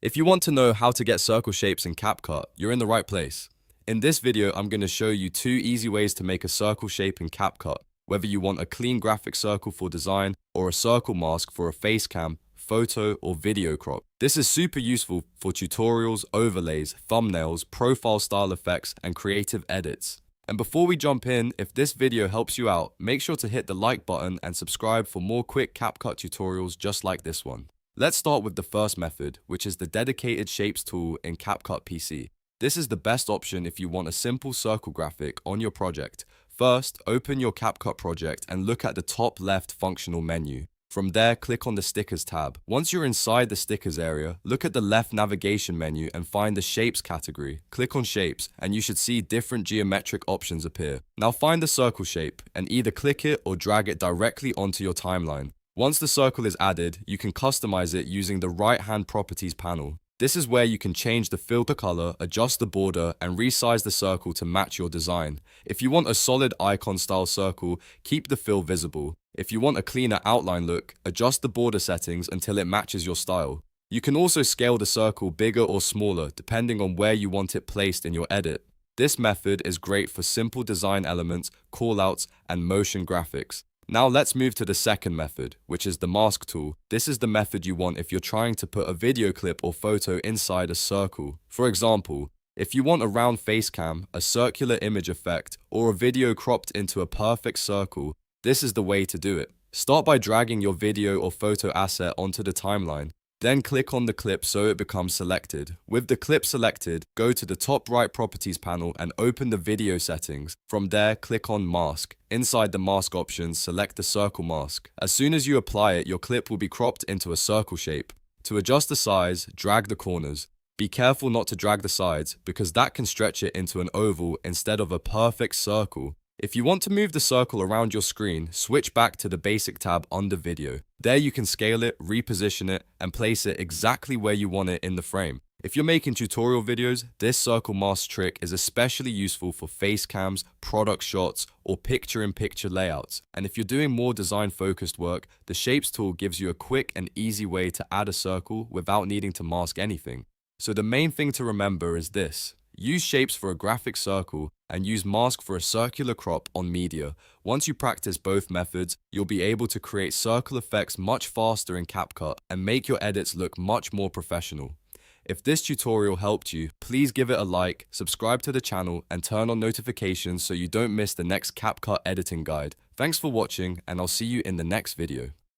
If you want to know how to get circle shapes in CapCut, you're in the right place. In this video, I'm going to show you 2 easy ways to make a circle shape in CapCut, whether you want a clean graphic circle for design or a circle mask for a face cam, photo or video crop. This is super useful for tutorials, overlays, thumbnails, profile style effects and creative edits. And before we jump in, if this video helps you out, make sure to hit the like button and subscribe for more quick CapCut tutorials just like this one. Let's start with the first method, which is the dedicated shapes tool in CapCut PC. This is the best option if you want a simple circle graphic on your project. First, open your CapCut project and look at the top left functional menu. From there, click on the Stickers tab. Once you're inside the Stickers area, look at the left navigation menu and find the Shapes category. Click on Shapes, and you should see different geometric options appear. Now find the circle shape, and either click it or drag it directly onto your timeline. Once the circle is added, you can customize it using the right-hand properties panel. This is where you can change the filter color, adjust the border, and resize the circle to match your design. If you want a solid icon style circle, keep the fill visible. If you want a cleaner outline look, adjust the border settings until it matches your style. You can also scale the circle bigger or smaller depending on where you want it placed in your edit. This method is great for simple design elements, callouts, and motion graphics. Now let's move to the second method, which is the mask tool. This is the method you want if you're trying to put a video clip or photo inside a circle. For example, if you want a round face cam, a circular image effect, or a video cropped into a perfect circle, this is the way to do it. Start by dragging your video or photo asset onto the timeline. Then click on the clip so it becomes selected. With the clip selected, go to the top right properties panel and open the video settings. From there, click on mask. Inside the mask options, select the circle mask. As soon as you apply it, your clip will be cropped into a circle shape. To adjust the size, drag the corners. Be careful not to drag the sides because that can stretch it into an oval instead of a perfect circle. If you want to move the circle around your screen, switch back to the basic tab under video. There you can scale it, reposition it, and place it exactly where you want it in the frame. If you're making tutorial videos, this circle mask trick is especially useful for face cams, product shots, or picture-in-picture layouts. And if you're doing more design-focused work, the Shapes tool gives you a quick and easy way to add a circle without needing to mask anything. So the main thing to remember is this. Use shapes for a graphic circle and use mask for a circular crop on media. Once you practice both methods, you'll be able to create circle effects much faster in CapCut and make your edits look much more professional. If this tutorial helped you, please give it a like, subscribe to the channel, and turn on notifications so you don't miss the next CapCut editing guide. Thanks for watching, and I'll see you in the next video.